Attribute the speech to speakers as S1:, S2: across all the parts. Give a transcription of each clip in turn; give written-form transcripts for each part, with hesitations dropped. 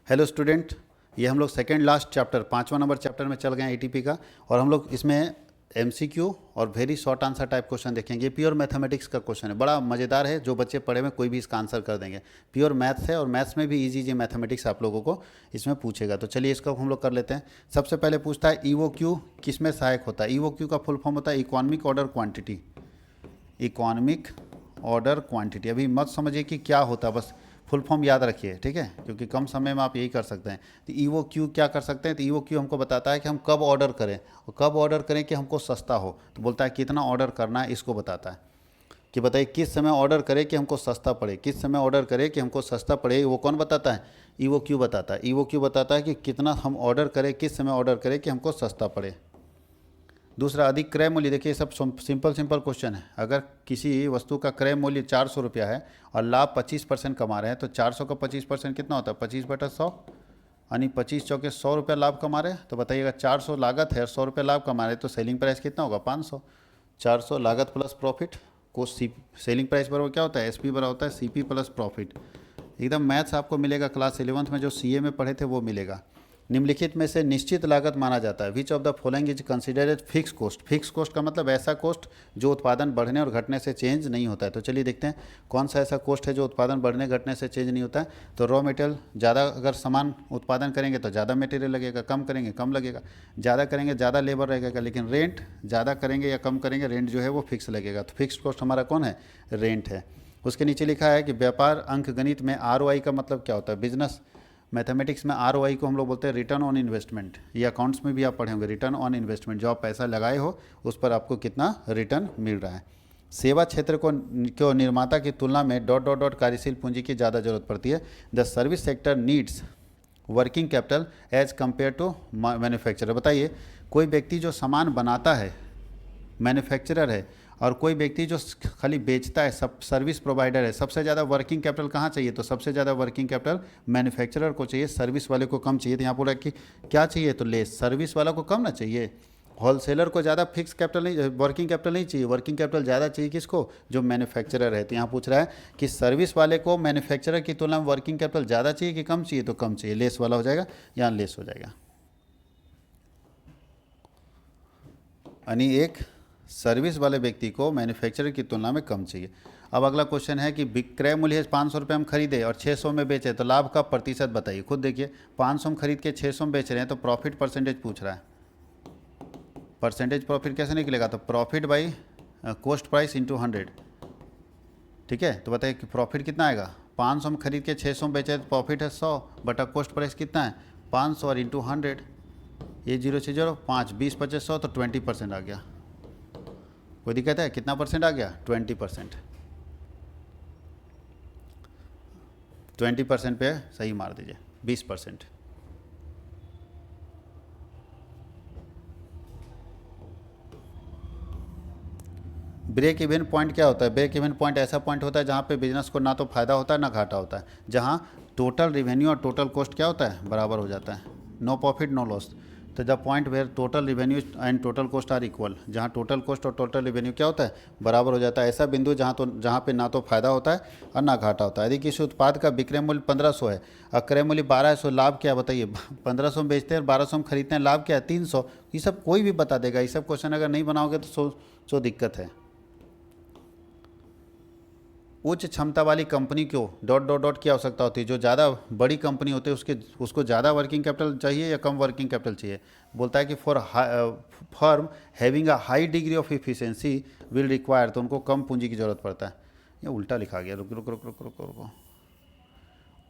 S1: Hello student, ये हम लोग सेकेंड लास्ट चैप्टर 5वां नंबर चैप्टर में चल गए हैं एटीपी का। और हम लोग इसमें एमसीक्यू और very short answer type question देखेंगे। ये प्योर मैथमेटिक्स का क्वेश्चन है, बड़ा मज़ेदार है। जो बच्चे पढ़े में कोई भी इसका आंसर कर देंगे। प्योर मैथ्स है और मैथ्स में भी इजी मैथमेटिक्स आप लोगों को इसमें पूछेगा। तो चलिए इसको हम लोग कर लेते हैं। सबसे पहले पूछता है ईओक्यू किस में सहायक होता है। ईओक्यू का फुल फॉर्म होता है economic order quantity. Economic order quantity, अभी मत समझिए कि क्या होता है, बस फुल फॉर्म याद रखिए, ठीक है, क्योंकि कम समय में आप यही कर सकते हैं। तो ईओ क्यू क्या कर सकते हैं, तो ईओ क्यू हमको बताता है कि हम कब ऑर्डर करें और कब ऑर्डर करें कि हमको सस्ता हो। तो बोलता है कितना ऑर्डर करना है, इसको बताता है कि बताइए किस समय ऑर्डर करें कि हमको सस्ता पड़े, किस समय ऑर्डर करें कि हमको सस्ता पड़े। वो कौन बताता है, ईओ क्यू बताता है। ईओ क्यू बताता है कि कितना हम ऑर्डर करें, किस समय ऑर्डर करें कि हमको सस्ता पड़े। दूसरा अधिक क्रय मूल्य, देखिए सब सिंपल क्वेश्चन है। अगर किसी वस्तु का क्रय मूल्य 400 रुपया है और लाभ 25% कमा रहे हैं, तो 400 का 25% कितना होता है, 25/100, यानी 25 चौके 100 रुपया लाभ कमा रहे हैं। तो बताइएगा 400 लागत है और 100 रुपया लाभ कमा रहे हैं, तो सेलिंग प्राइस कितना होगा, 500। 400 लागत प्लस प्रॉफिट को सेलिंग प्राइस बराबर क्या होता है, एसपी बराबर होता है सीपी प्लस प्रॉफिट। एकदम मैथ्स आपको मिलेगा क्लास 11th में, जो सीए में पढ़े थे वो मिलेगा। निम्नलिखित में से निश्चित लागत माना जाता है। Which of the following is considered fix cost. Fix cost का मतलब ऐसा कॉस्ट जो उत्पादन बढ़ने और घटने से चेंज नहीं होता है। तो चलिए देखते हैं कौन सा ऐसा कॉस्ट है जो उत्पादन बढ़ने घटने से चेंज नहीं होता है। तो रॉ मटेरियल, ज़्यादा अगर सामान उत्पादन करेंगे तो ज़्यादा मटेरियल लगेगा, कम करेंगे कम लगेगा, ज़्यादा करेंगे ज़्यादा लेबर लगेगा। लेकिन रेंट ज़्यादा करेंगे या कम करेंगे, रेंट जो है वो फिक्स लगेगा। तो फिक्स कॉस्ट हमारा कौन है, रेंट है। उसके नीचे लिखा है कि व्यापार अंक गणित में आरओआई का मतलब क्या होता है। बिजनेस मैथमेटिक्स में आरओआई को हम लोग बोलते हैं रिटर्न ऑन इन्वेस्टमेंट। ये अकाउंट्स में भी आप पढ़े होंगे, रिटर्न ऑन इन्वेस्टमेंट। जो आप पैसा लगाए हो उस पर आपको कितना रिटर्न मिल रहा है। सेवा क्षेत्र को निर्माता की तुलना में डॉट डॉट डॉट कार्यशील पूंजी की ज़्यादा जरूरत पड़ती है। The service sector needs working capital as compared to manufacturer. बताइए कोई व्यक्ति जो सामान बनाता है, मैन्युफैक्चरर है, और कोई व्यक्ति जो खाली बेचता है, सब सर्विस प्रोवाइडर है, सबसे ज़्यादा वर्किंग कैपिटल कहाँ चाहिए, तो सबसे ज़्यादा वर्किंग कैपिटल मैन्युफैक्चरर को चाहिए, सर्विस वाले को कम चाहिए। तो यहाँ बोला कि क्या चाहिए, तो लेस, सर्विस वाला को कम ना चाहिए। होलसेलर को ज़्यादा फिक्स कैपिटल नहीं, वर्किंग कैपिटल नहीं चाहिए, वर्किंग कैपिटल ज़्यादा चाहिए किसको, जो मैन्युफैक्चरर है। तो यहाँ पूछ रहा है कि सर्विस वाले को मैन्युफैक्चरर की तुलना में वर्किंग कैपिटल ज़्यादा चाहिए कि कम चाहिए, तो कम चाहिए, लेस वाला हो जाएगा, यहाँ लेस हो जाएगा। यानी एक सर्विस वाले व्यक्ति को मैन्युफैक्चरर की तुलना में कम चाहिए। अब अगला क्वेश्चन है कि विक्रय मूल्य 500 रुपये हम खरीदे और 600 में बेचे, तो लाभ का प्रतिशत बताइए। खुद देखिए 500 में खरीद के 600 में बेच रहे हैं, तो प्रॉफिट परसेंटेज पूछ रहा है। परसेंटेज प्रॉफिट कैसे निकलेगा, तो profit by cost price into 100, ठीक है। तो बताइए कि प्रॉफिट कितना आएगा, 500 में खरीद के 600 में बेचे, तो प्रॉफिट है 100 बटा कॉस्ट प्राइस कितना है 500 और इंटू 100। ये 0 से 0 5, 20 25 100, तो 20% आ गया। कोई दिक्कत है, कितना परसेंट आ गया, 20%। 20% पे सही मार दीजिए, 20%। ब्रेक इवन पॉइंट क्या होता है, ब्रेक इवन पॉइंट ऐसा पॉइंट होता है जहाँ पे बिजनेस को ना तो फायदा होता है ना घाटा होता है, जहाँ टोटल रेवेन्यू और टोटल कॉस्ट क्या होता है, बराबर हो जाता है। No profit no loss. तो the point where total revenue and total cost are equal, जहाँ टोटल कॉस्ट और टोटल रेवेन्यू क्या होता है, बराबर हो जाता है। ऐसा बिंदु जहाँ पे ना तो फायदा होता है और ना घाटा होता है। यदि किसी उत्पाद का विक्रय मूल्य 1500 है और क्रय मूल्य 1200, लाभ क्या है बताइए। 1500 में बेचते हैं और 1200 में खरीदते हैं, लाभ क्या है 300। ये सब कोई भी बता देगा। ये सब क्वेश्चन अगर नहीं बनाओगे तो सो दिक्कत है। उच्च क्षमता वाली company co dot dot dot की आवश्यकता होती है। जो ज़्यादा बड़ी कंपनी होती है उसको ज़्यादा वर्किंग कैपिटल चाहिए या कम वर्किंग कैपिटल चाहिए। बोलता है कि for having a high degree of efficiency will require, तो उनको कम पूंजी की जरूरत पड़ता है। ये उल्टा लिखा गया, रुक रुक रुक रुक रुक रुक।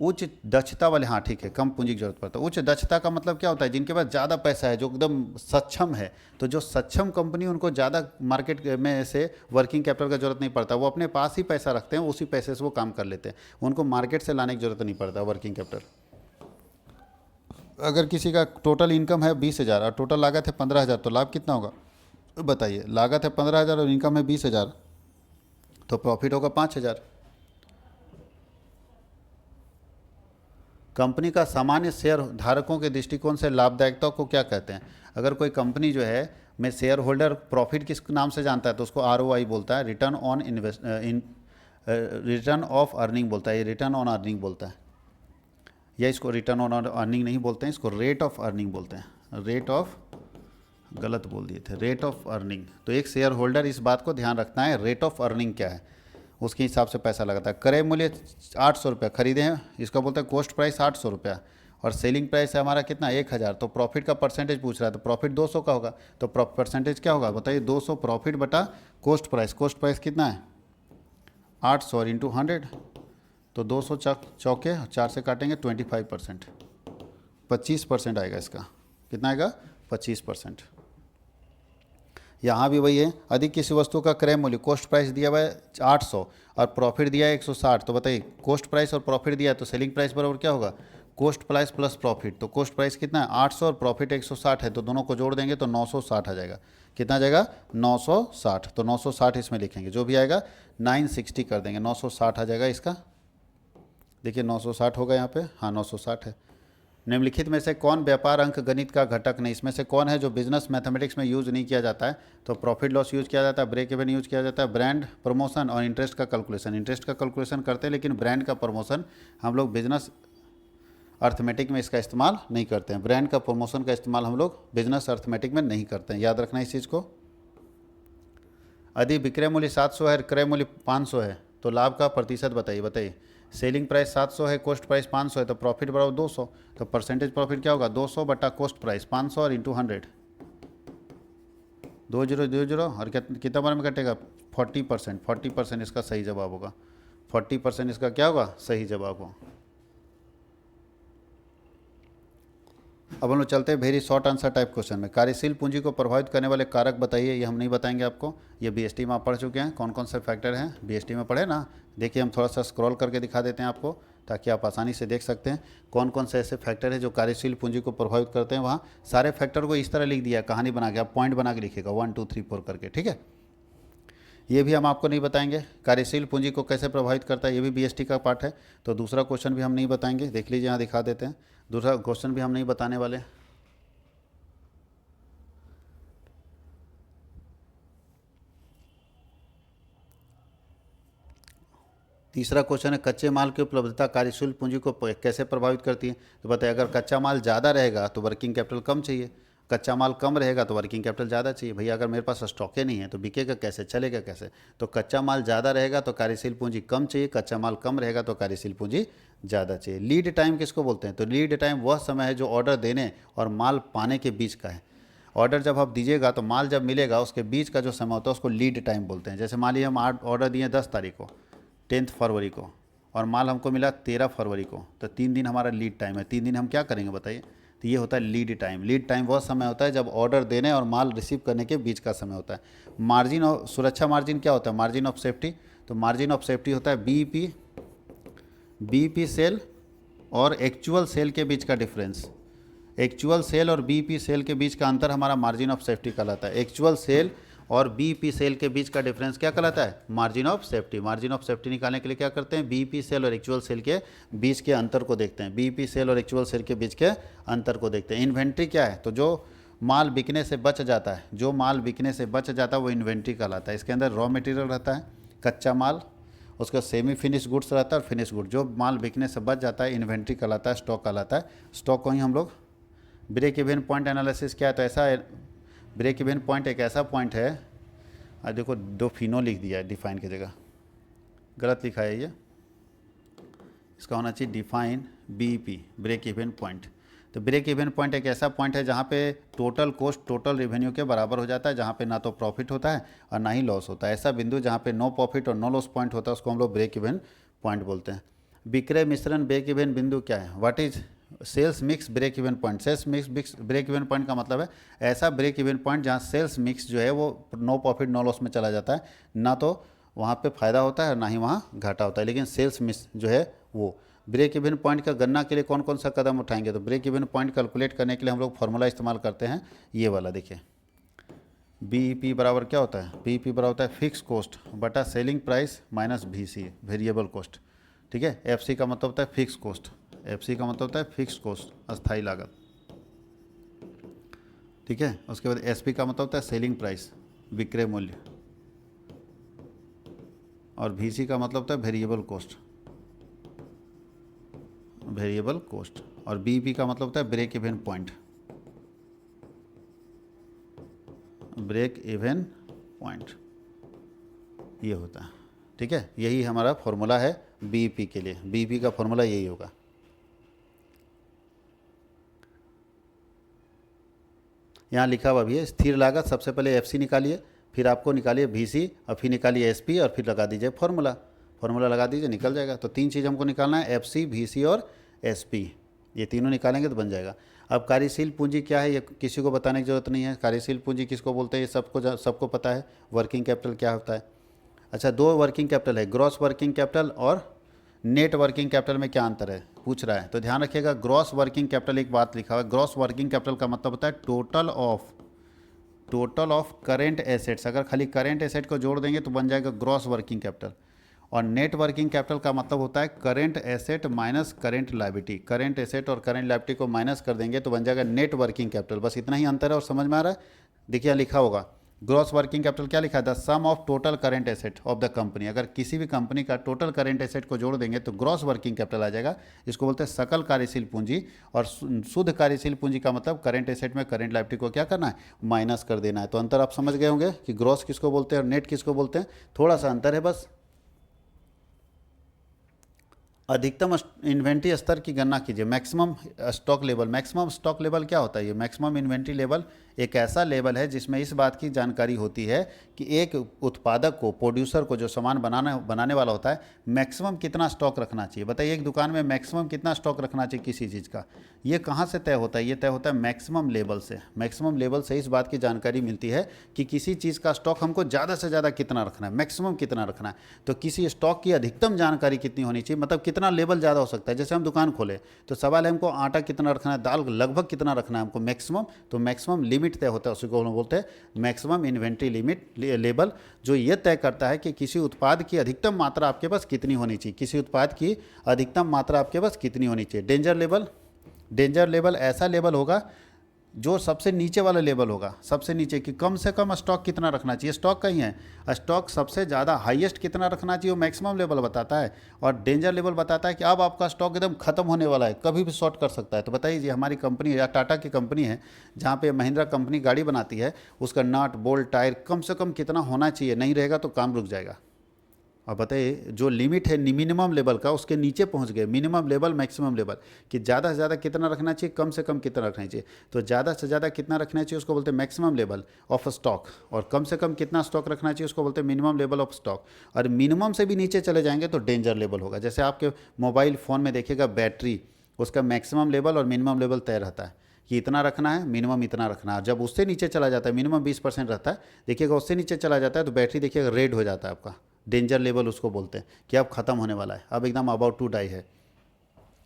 S1: उच्च दक्षता वाले, हाँ ठीक है, कम पूंजी की जरूरत पड़ता है। उच्च दक्षता का मतलब क्या होता है, जिनके पास ज़्यादा पैसा है, जो एकदम सक्षम है। तो जो सक्षम कंपनी, उनको ज़्यादा मार्केट में से वर्किंग कैपिटल का जरूरत नहीं पड़ता। वो अपने पास ही पैसा रखते हैं, उसी पैसे से वो काम कर लेते हैं, उनको मार्केट से लाने की जरूरत नहीं पड़ता वर्किंग कैपिटल। अगर किसी का टोटल इनकम है 20,000 और टोटल लागत है 15,000, तो लाभ कितना होगा बताइए। लागत है 15,000 और इनकम है 20,000, तो प्रॉफिट होगा 5,000। कंपनी का सामान्य शेयर धारकों के दृष्टिकोण से लाभदायकता को क्या कहते हैं। अगर कोई कंपनी जो है में शेयर होल्डर प्रॉफिट किस नाम से जानता है, तो उसको आरओआई बोलता है, return on return of earning बोलता है, ये रिटर्न ऑन अर्निंग बोलता है। या इसको रिटर्न ऑन अर्निंग नहीं बोलते हैं, इसको रेट ऑफ अर्निंग बोलते हैं। रेट ऑफ, गलत बोल दिए थे, रेट ऑफ अर्निंग। तो एक शेयर होल्डर इस बात को ध्यान रखना है रेट ऑफ अर्निंग क्या है, उसके हिसाब से पैसा लगता है। क्रय मूल्य 800 रुपया खरीदे हैं, इसका बोलते हैं कॉस्ट प्राइस 800 रुपया, और सेलिंग प्राइस है हमारा कितना 1000। तो प्रॉफिट का परसेंटेज पूछ रहा है, तो प्रॉफिट 200 का होगा, तो परसेंटेज क्या होगा बताइए, 200 प्रॉफिट बटा कॉस्ट प्राइस। कॉस्ट प्राइस कितना है 800 और इंटू 100, तो 200 चौके 4 से काटेंगे 25%, 25% आएगा इसका। कितना आएगा 25%। यहाँ भी वही है, अधिक किसी वस्तु का क्रय मूल्य, कॉस्ट प्राइस दिया हुआ है 800 और प्रॉफिट दिया है 160, तो बताइए कॉस्ट प्राइस और प्रॉफिट दिया है तो सेलिंग प्राइस बराबर क्या होगा, कॉस्ट प्राइस प्लस प्रॉफिट। तो कॉस्ट प्राइस कितना है 800 और प्रॉफिट 160 है, तो दोनों को जोड़ देंगे तो 960 आ जाएगा। कितना आ जाएगा 960, तो 960 इसमें लिखेंगे, जो भी आएगा 960 कर देंगे, 960 आ जाएगा इसका। देखिए 960 होगा यहाँ पे, हाँ 960 है। निम्नलिखित में से कौन व्यापार अंक गणित का घटक नहीं, इसमें से कौन है जो बिजनेस मैथमेटिक्स में यूज़ नहीं किया जाता है, तो प्रॉफिट लॉस यूज़ किया जाता है, ब्रेक इवन यूज़ किया जाता है, ब्रांड प्रमोशन और इंटरेस्ट का कैलकुलेशन। इंटरेस्ट का कैलकुलेशन करते हैं लेकिन ब्रांड का प्रमोशन हम लोग बिजनेस अर्थमेटिक में इसका इस्तेमाल नहीं करते हैं। ब्रांड का प्रमोशन का इस्तेमाल हम लोग बिजनेस अर्थमेटिक में नहीं करते हैं, याद रखना इस चीज़ को। यदि विक्रय मूल्य 700 है, क्रय मूल्य 500 है, तो लाभ का प्रतिशत बताइए। सेलिंग प्राइस 700 है, कॉस्ट प्राइस 500 है, तो प्रॉफिट बराबर 200, तो परसेंटेज प्रॉफिट क्या होगा 200 बटा कॉस्ट प्राइस 500 और इंटू 100, 2020 और कितना बार में कटेगा 40%। 40% इसका सही जवाब होगा, 40% इसका क्या होगा सही जवाब हो। अब हम लोग चलते हैं very short answer type question में। कार्यशील पूंजी को प्रभावित करने वाले कारक बताइए, ये हम नहीं बताएंगे आपको, ये बीएसटी में आप पढ़ चुके हैं। कौन कौन से फैक्टर हैं बीएसटी में पढ़े ना, देखिए हम थोड़ा सा स्क्रॉल करके दिखा देते हैं आपको, ताकि आप आसानी से देख सकते हैं कौन कौन से ऐसे फैक्टर हैं जो कार्यशील पूंजी को प्रभावित करते हैं। वहाँ सारे फैक्टर को इस तरह लिख दिया, कहानी बना के, आप पॉइंट बना के लिखिएगा 1 2 3 4 करके, ठीक है। ये भी हम आपको नहीं बताएंगे कार्यशील पूंजी को कैसे प्रभावित करता है, ये भी बीएसटी का पार्ट है। तो दूसरा क्वेश्चन भी हम नहीं बताएंगे, देख लीजिए यहाँ दिखा देते हैं, दूसरा क्वेश्चन भी हम नहीं बताने वाले। तीसरा क्वेश्चन है कच्चे माल की उपलब्धता कार्यशील पूंजी को कैसे प्रभावित करती है। तो बताइए अगर कच्चा माल ज़्यादा रहेगा तो वर्किंग कैपिटल कम चाहिए, कच्चा माल कम रहेगा तो वर्किंग कैपिटल ज़्यादा चाहिए। भैया अगर मेरे पास स्टॉके नहीं है तो बिकेगा कैसे, चलेगा कैसे। तो कच्चा माल ज़्यादा रहेगा तो कार्यशील पूंजी कम चाहिए, कच्चा माल कम रहेगा तो कार्यशील पूंजी ज़्यादा चाहिए। लीड टाइम किसको बोलते हैं, तो लीड टाइम वह समय है जो ऑर्डर देने और माल पाने के बीच का है। ऑर्डर जब आप दीजिएगा तो माल जब मिलेगा उसके बीच का जो समय होता है उसको लीड टाइम बोलते हैं। जैसे मान लीजिए हम ऑर्डर दिए 10 तारीख को, 10 फरवरी को, और माल हमको मिला 13 फरवरी को, तो 3 दिन हमारा लीड टाइम है। 3 दिन हम क्या करेंगे बताइए, तो ये होता है लीड टाइम। लीड टाइम वह समय होता है जब ऑर्डर देने और माल रिसीव करने के बीच का समय होता है। मार्जिन और सुरक्षा मार्जिन क्या होता है, मार्जिन ऑफ सेफ्टी, तो मार्जिन ऑफ सेफ्टी होता है बीईपी सेल और एक्चुअल सेल के बीच का डिफरेंस। एक्चुअल सेल और बीईपी सेल के बीच का अंतर हमारा मार्जिन ऑफ सेफ्टी कहलाता है। एक्चुअल सेल और बीईपी सेल के बीच का डिफरेंस क्या कहलाता है, margin of safety. Margin of safety निकालने के लिए क्या करते हैं, बीईपी सेल और एक्चुअल सेल के बीच के अंतर को देखते हैं। बीईपी सेल और एक्चुअल सेल के बीच के अंतर को देखते हैं। इन्वेंट्री क्या है, तो जो माल बिकने से बच जाता है, जो माल बिकने से बच जाता है वो इन्वेंट्री कहलाता है। इसके अंदर रॉ मटेरियल रहता है, कच्चा माल, उसका सेमी फिनिश गुड्स रहता है और फिनिश गुड। जो माल बिकने से बच जाता है इन्वेंट्री कहलाता है, स्टॉक कहलाता है। स्टॉक को ही हम लोग ब्रेक इवन पॉइंट एनालिसिस क्या है, तो ऐसा ब्रेक इवन पॉइंट एक ऐसा पॉइंट है, देखो दो फिनो लिख दिया है डिफाइन की जगह, गलत लिखा है ये, इसका होना चाहिए define BEP break even point. तो ब्रेक इवन पॉइंट एक ऐसा पॉइंट है जहाँ पे टोटल कॉस्ट टोटल रेवेन्यू के बराबर हो जाता है, जहाँ पे ना तो प्रॉफिट होता है और ना ही लॉस होता है। ऐसा बिंदु जहाँ पे नो प्रॉफिट और नो लॉस पॉइंट होता है उसको हम लोग ब्रेक इवन पॉइंट बोलते हैं। विक्रय मिश्रण ब्रेक इवन बिंदु क्या है, what is sales mix break even point. Sales mix break even point का मतलब है ऐसा ब्रेक इवन पॉइंट जहाँ सेल्स मिक्स जो है वो नो प्रॉफिट नो लॉस में चला जाता है, ना तो वहाँ पे फ़ायदा होता है ना ही वहाँ घाटा होता है, लेकिन सेल्स मिक्स जो है वो। ब्रेक इवन पॉइंट का गणना के लिए कौन कौन सा कदम उठाएंगे, तो ब्रेक इवन पॉइंट कैलकुलेट करने के लिए हम लोग फॉर्मूला इस्तेमाल करते हैं, ये वाला देखिए। बीईपी बराबर क्या होता है, बीईपी बराबर होता है फिक्स कॉस्ट बटा selling price minus VC variable cost, ठीक है। एफसी का मतलब होता है फिक्स कॉस्ट, एफसी का मतलब होता है फिक्स कॉस्ट अस्थायी लागत, ठीक है। उसके बाद एसपी का मतलब होता है सेलिंग प्राइस विक्रय मूल्य, और वीसी का मतलब होता है वेरिएबल कॉस्ट, वेरिएबल कॉस्ट, और बीईपी का मतलब होता है break even point, break even point ये होता है। ठीक है, यही हमारा फॉर्मूला है बीईपी के लिए, बीईपी का फॉर्मूला यही होगा। यहाँ लिखा हुआ भी है स्थिर लागत, सबसे पहले एफसी निकालिए, फिर आपको निकालिए वीसी, और फिर निकालिए एसपी, और फिर लगा दीजिए फॉर्मूला लगा दीजिए, निकल जाएगा। तो 3 चीज़ हमको निकालना है, एफसी, वीसी और एसपी, ये तीनों निकालेंगे तो बन जाएगा। अब कार्यशील पूंजी क्या है ये किसी को बताने की ज़रूरत नहीं है, कार्यशील पूंजी किसको बोलते हैं ये सबको पता है। वर्किंग कैपिटल क्या होता है? अच्छा, 2 वर्किंग कैपिटल है, ग्रॉस वर्किंग कैपिटल और नेट वर्किंग कैपिटल में क्या अंतर है पूछ रहा है। तो ध्यान रखिएगा, ग्रॉस वर्किंग कैपिटल एक बात लिखा हुआ है, ग्रॉस वर्किंग कैपिटल का मतलब होता है टोटल ऑफ करेंट एसेट्स। अगर खाली करेंट एसेट को जोड़ देंगे तो बन जाएगा ग्रॉस वर्किंग कैपिटल। और नेट वर्किंग कैपिटल का मतलब होता है current asset minus current liability, current asset और करेंट लायबिलिटी को माइनस कर देंगे तो बन जाएगा नेट वर्किंग कैपिटल। बस इतना ही अंतर है और समझ में आ रहा है। देखिए लिखा होगा ग्रॉस वर्किंग कैपिटल क्या लिखा है, the sum of total current asset of the company. अगर किसी भी कंपनी का टोटल करेंट एसेट को जोड़ देंगे तो ग्रॉस वर्किंग कैपिटल आ जाएगा। इसको बोलते हैं सकल कार्यशील पूंजी, और शुद्ध कार्यशील पूंजी का मतलब करेंट एसेट में करेंट लायबिलिटी को क्या करना है, माइनस कर देना है। तो अंतर आप समझ गए होंगे कि ग्रॉस किसको बोलते हैं और नेट किसको बोलते हैं, थोड़ा सा अंतर है बस। अधिकतम इन्वेंट्री स्तर की गणना कीजिए, maximum stock level. Maximum stock level क्या होता है? ये मैक्सिमम इन्वेंट्री लेवल एक ऐसा लेवल है जिसमें इस बात की जानकारी होती है कि एक उत्पादक को, प्रोड्यूसर को, जो सामान बनाने वाला होता है, मैक्सिमम कितना स्टॉक रखना चाहिए। बताइए एक दुकान में मैक्सिमम कितना स्टॉक रखना चाहिए किसी चीज़ का, ये कहाँ से तय होता है? ये तय होता है मैक्सिमम लेवल से। मैक्सिमम लेवल से इस बात की जानकारी मिलती है कि किसी चीज़ का स्टॉक हमको ज़्यादा से ज़्यादा कितना रखना है, मैक्सिमम कितना रखना है। तो किसी स्टॉक की अधिकतम जानकारी कितनी होनी चाहिए, मतलब कितना लेवल ज़्यादा हो सकता है। जैसे हम दुकान खोले तो सवाल है हमको आटा कितना रखना है, दाल लगभग कितना रखना है हमको मैक्सिमम, तो मैक्सिमम लिमिट तय होता है, उसी को हम बोलते हैं मैक्सिमम इन्वेंट्री लिमिट लेवल, जो ये तय करता है कि किसी उत्पाद की अधिकतम मात्रा आपके पास कितनी होनी चाहिए, किसी उत्पाद की अधिकतम मात्रा आपके पास कितनी होनी चाहिए। डेंजर लेवल ऐसा लेवल होगा जो सबसे नीचे वाला लेवल होगा, सबसे नीचे कि कम से कम स्टॉक कितना रखना चाहिए। स्टॉक कहीं है, स्टॉक सबसे ज़्यादा हाईएस्ट कितना रखना चाहिए वो मैक्सिमम लेवल बताता है, और डेंजर लेवल बताता है कि अब आपका स्टॉक एकदम खत्म होने वाला है, कभी भी शॉर्ट कर सकता है। तो बताइए जी, हमारी कंपनी या टाटा की कंपनी है जहाँ पे महिंद्रा कंपनी गाड़ी बनाती है, उसका नट बोल्ट टायर कम से कम कितना होना चाहिए, नहीं रहेगा तो काम रुक जाएगा। और बताइए जो लिमिट है मिनिमम लेवल का, उसके नीचे पहुंच गए, मिनिमम लेवल मैक्सिमम लेवल, कि ज़्यादा से ज़्यादा कितना रखना चाहिए, कम से कम कितना रखना चाहिए। तो ज़्यादा से ज़्यादा कितना रखना चाहिए उसको बोलते हैं मैक्सिमम लेवल ऑफ स्टॉक, और कम से कम कितना स्टॉक रखना चाहिए उसको बोलते हैं मिनिमम लेवल ऑफ स्टॉक। और मिनिमम से भी नीचे चले जाएंगे तो डेंजर लेवल होगा। जैसे आपके मोबाइल फ़ोन में देखिएगा बैटरी, उसका मैक्सिमम लेवल और मिनिमम लेवल तय रहता है कि इतना रखना है, मिनिमम इतना रखना है। जब उससे नीचे चला जाता है, मिनिमम 20% रहता है, देखिएगा उससे नीचे चला जाता है तो बैटरी देखिएगा रेड हो जाता है आपका। डेंजर लेवल उसको बोलते हैं कि अब खत्म होने वाला है, अब एकदम अबाउट टू डाई है,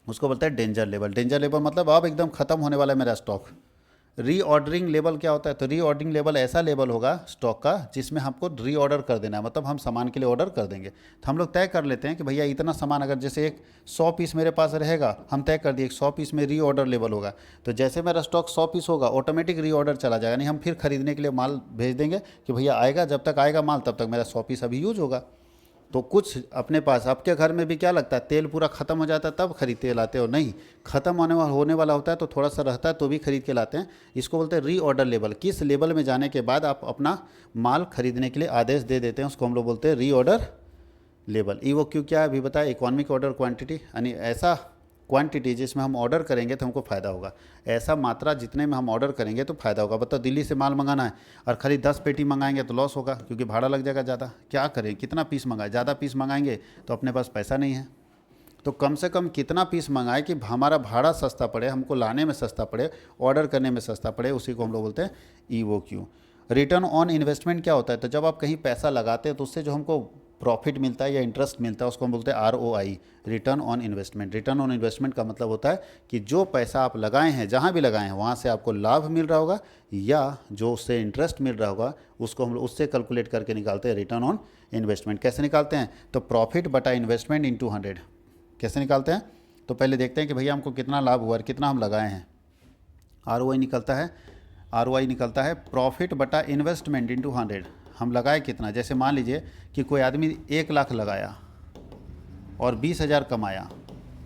S1: उसको बोलते हैं डेंजर लेवल। डेंजर लेवल मतलब अब एकदम खत्म होने वाला है मेरा स्टॉक। रीऑर्डरिंग लेवल क्या होता है? तो रीऑर्डरिंग लेवल ऐसा लेवल होगा स्टॉक का जिसमें हमको रीऑर्डर कर देना है, मतलब हम सामान के लिए ऑर्डर कर देंगे। तो हम लोग तय कर लेते हैं कि भैया इतना सामान, अगर जैसे एक 100 पीस मेरे पास रहेगा, हम तय कर दिए 100 पीस में रीऑर्डर लेवल होगा, तो जैसे मेरा स्टॉक 100 पीस होगा ऑटोमेटिक रीऑर्डर चला जाएगा, नहीं हम फिर खरीदने के लिए माल भेज देंगे कि भैया आएगा, जब तक आएगा माल तब तक मेरा 100 पीस अभी यूज होगा। तो कुछ अपने पास, आपके घर में भी क्या लगता है, तेल पूरा ख़त्म हो जाता है तब खरीदते लाते हो? नहीं, ख़त्म होने वाला होता है तो थोड़ा सा रहता है तो भी खरीद के लाते हैं। इसको बोलते हैं रीऑर्डर लेवल। किस लेवल में जाने के बाद आप अपना माल खरीदने के लिए आदेश दे देते हैं, उसको हम लोग बोलते हैं रीऑर्डर लेवल। EOQ क्या है अभी बताया, इकोनॉमिक ऑर्डर क्वांटिटी, यानी ऐसा क्वांटिटी जिसमें हम ऑर्डर करेंगे तो हमको फ़ायदा होगा, ऐसा मात्रा जितने में हम ऑर्डर करेंगे तो फ़ायदा होगा। बताओ दिल्ली से माल मंगाना है और खाली 10 पेटी मंगाएंगे तो लॉस होगा, क्योंकि भाड़ा लग जाएगा ज़्यादा। क्या करें, कितना पीस मंगाए, ज़्यादा पीस मंगाएंगे तो अपने पास पैसा नहीं है, तो कम से कम कितना पीस मंगाए कि हमारा भाड़ा सस्ता पड़े, हमको लाने में सस्ता पड़े, ऑर्डर करने में सस्ता पड़े, उसी को हम लोग बोलते हैं EOQ। रिटर्न ऑन इन्वेस्टमेंट क्या होता है? तो जब आप कहीं पैसा लगाते हैं तो उससे जो हमको प्रॉफिट मिलता है या इंटरेस्ट मिलता है उसको हम बोलते हैं ROI, return on investment. Return on investment का मतलब होता है कि जो पैसा आप लगाए हैं, जहाँ भी लगाए हैं, वहाँ से आपको लाभ मिल रहा होगा या जो उससे इंटरेस्ट मिल रहा होगा, उसको हम उससे कैलकुलेट करके निकालते हैं रिटर्न ऑन इन्वेस्टमेंट। कैसे निकालते हैं? तो प्रॉफिट बटा इन्वेस्टमेंट इंटू 100। कैसे निकालते हैं? तो पहले देखते हैं कि भैया हमको कितना लाभ हुआ और कितना हम लगाए हैं। ROI निकलता है प्रॉफिट बटा इन्वेस्टमेंट इंटू 100। हम लगाए कितना, जैसे मान लीजिए कि कोई आदमी 1 लाख लगाया और 20,000 कमाया,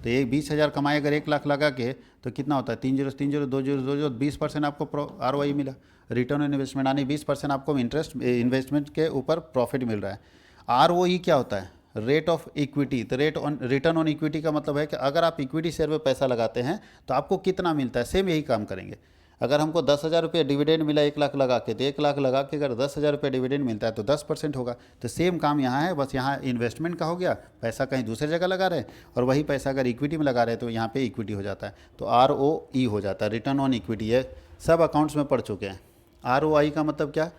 S1: तो ये 20,000 कमाए अगर 1 लाख लगा के तो कितना होता है 3 0 20% आपको ROI मिला, रिटर्न ऑन इन्वेस्टमेंट, यानी 20% आपको इंटरेस्ट इन्वेस्टमेंट के ऊपर प्रॉफिट मिल रहा है। ROE क्या होता है? Rate of equity. तो रिटर्न ऑन इक्विटी का मतलब है कि अगर आप इक्विटी शेयर में पैसा लगाते हैं तो आपको कितना मिलता है, सेम यही काम करेंगे। अगर हमको 10,000 रुपये डिविडेंड मिला 1 लाख लगा के, तो 1 लाख लगा के अगर 10,000 रुपये डिविडेंड मिलता है तो 10% होगा। तो सेम काम यहाँ है, बस यहाँ इन्वेस्टमेंट का हो गया, पैसा कहीं दूसरी जगह लगा रहे हैं, और वही पैसा अगर इक्विटी में लगा रहे हैं तो यहाँ पे इक्विटी हो जाता है, तो ROE हो जाता है, रिटर्न ऑन इक्विटी। है सब अकाउंट्स में पढ़ चुके हैं। ROI का मतलब क्या,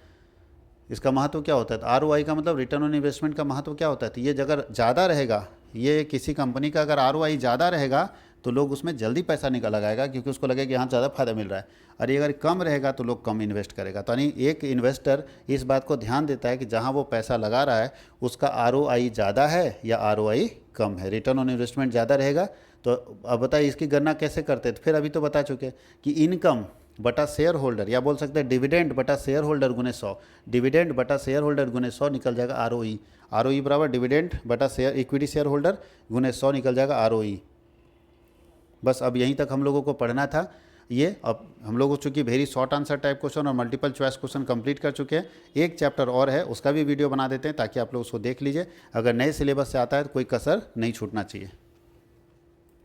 S1: इसका महत्व क्या होता है? तो ROI का मतलब रिटर्न ऑन इन्वेस्टमेंट का महत्व क्या होता है? तो ये अगर ज़्यादा रहेगा, ये किसी कंपनी का अगर ROI ज़्यादा रहेगा तो लोग उसमें जल्दी पैसा निकल लगाएगा, क्योंकि उसको लगेगा कि यहाँ ज़्यादा फायदा मिल रहा है। और ये अगर कम रहेगा तो लोग कम इन्वेस्ट करेगा। तो यानी एक इन्वेस्टर इस बात को ध्यान देता है कि जहाँ वो पैसा लगा रहा है उसका ROI ज़्यादा है या ROI कम है। रिटर्न ऑन इन्वेस्टमेंट ज़्यादा रहेगा तो अब बताइए इसकी गणना कैसे करते हैं? तो फिर अभी तो बता चुके कि इनकम बटा शेयर होल्डर, या बोल सकते हैं डिविडेंड बटा शेयर होल्डर गुने 100, डिविडेंड बटा शेयर होल्डर गुने 100 निकल जाएगा ROE। ROE बराबर डिविडेंड बटा शेयर इक्विटी शेयर होल्डर गुने 100 निकल जाएगा ROE। बस अब यहीं तक हम लोगों को पढ़ना था। ये अब हम लोग चूँकि very short answer type question और मल्टीपल चॉइस क्वेश्चन कंप्लीट कर चुके हैं। एक चैप्टर और है, उसका भी वीडियो बना देते हैं ताकि आप लोग उसको देख लीजिए। अगर नए सिलेबस से आता है तो कोई कसर नहीं छूटना चाहिए।